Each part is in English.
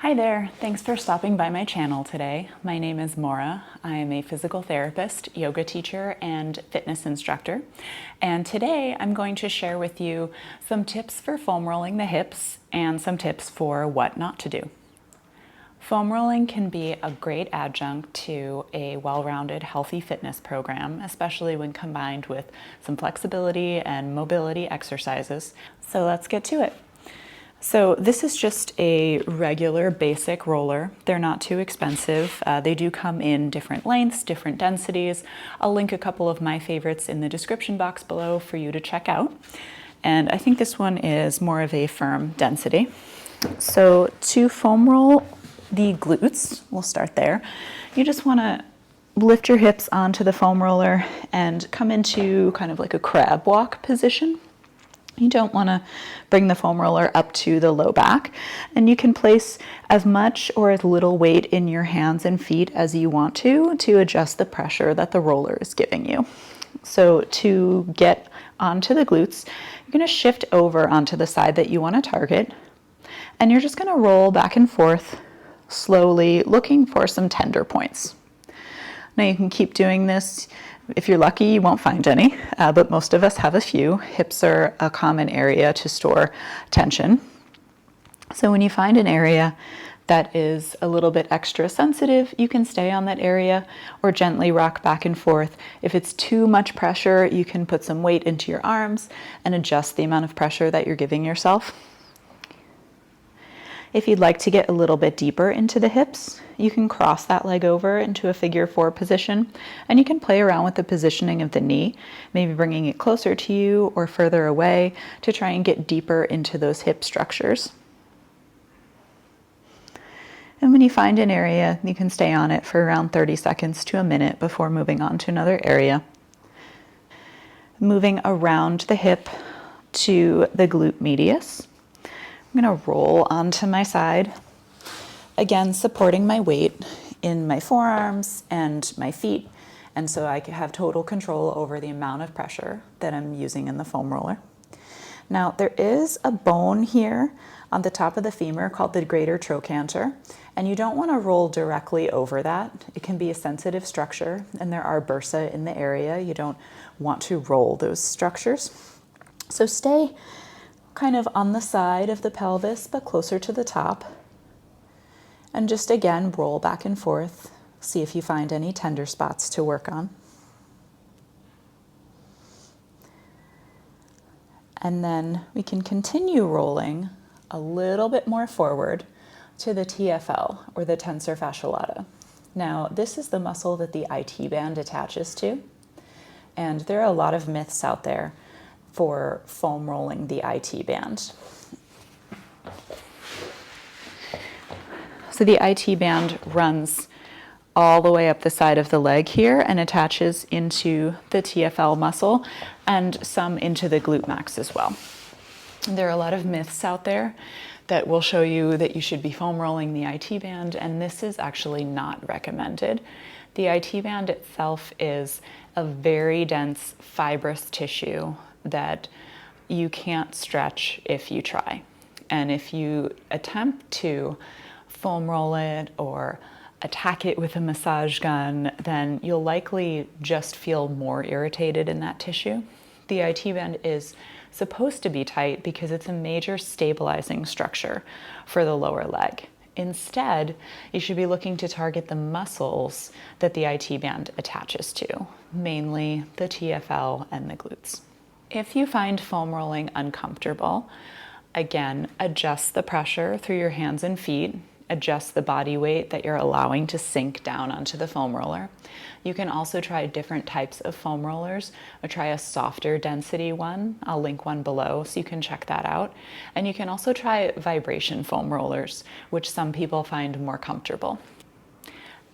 Hi there, thanks for stopping by my channel today. My name is Maura. I am a physical therapist, yoga teacher, and fitness instructor. And today I'm going to share with you some tips for foam rolling the hips and some tips for what not to do. Foam rolling can be a great adjunct to a well-rounded, healthy fitness program, especially when combined with some flexibility and mobility exercises. So let's get to it. So this is just a regular basic roller. They're not too expensive. They do come in different lengths, different densities. I'll link a couple of my favorites in the description box below for you to check out. And I think this one is more of a firm density. So to foam roll the glutes, we'll start there. You just want to lift your hips onto the foam roller and come into kind of like a crab walk position. You don't want to bring the foam roller up to the low back, and you can place as much or as little weight in your hands and feet as you want to adjust the pressure that the roller is giving you. So to get onto the glutes, you're going to shift over onto the side that you want to target, and you're just going to roll back and forth slowly, looking for some tender points. Now you can keep doing this. If you're lucky, you won't find any, but most of us have a few. Hips are a common area to store tension. So when you find an area that is a little bit extra sensitive, you can stay on that area or gently rock back and forth. If it's too much pressure, you can put some weight into your arms and adjust the amount of pressure that you're giving yourself. If you'd like to get a little bit deeper into the hips, you can cross that leg over into a figure 4 position, and you can play around with the positioning of the knee, maybe bringing it closer to you or further away to try and get deeper into those hip structures. And when you find an area, you can stay on it for around 30 seconds to a minute before moving on to another area. Moving around the hip to the glute medius. I'm going to roll onto my side, again supporting my weight in my forearms and my feet, and so I can have total control over the amount of pressure that I'm using in the foam roller. Now there is a bone here on the top of the femur called the greater trochanter, and you don't want to roll directly over that. It can be a sensitive structure, and there are bursa in the area. You don't want to roll those structures. So stay kind of on the side of the pelvis, but closer to the top. And just again, roll back and forth. See if you find any tender spots to work on. And then we can continue rolling a little bit more forward to the TFL, or the tensor fasciae lata. Now, this is the muscle that the IT band attaches to. And there are a lot of myths out there for foam rolling the IT band. So the IT band runs all the way up the side of the leg here and attaches into the TFL muscle and some into the glute max as well. There are a lot of myths out there that will show you that you should be foam rolling the IT band, and this is actually not recommended. The IT band itself is a very dense fibrous tissue that you can't stretch if you try. And if you attempt to foam roll it or attack it with a massage gun, then you'll likely just feel more irritated in that tissue. The IT band is supposed to be tight because it's a major stabilizing structure for the lower leg. Instead, you should be looking to target the muscles that the IT band attaches to, mainly the TFL and the glutes. If you find foam rolling uncomfortable, again, adjust the pressure through your hands and feet, adjust the body weight that you're allowing to sink down onto the foam roller. You can also try different types of foam rollers, or try a softer density one. I'll link one below so you can check that out. And you can also try vibration foam rollers, which some people find more comfortable.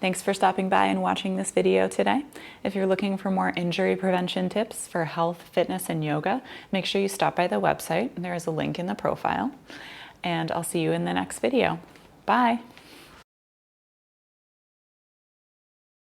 Thanks for stopping by and watching this video today. If you're looking for more injury prevention tips for health, fitness, and yoga, make sure you stop by the website. There is a link in the profile. And I'll see you in the next video. Bye.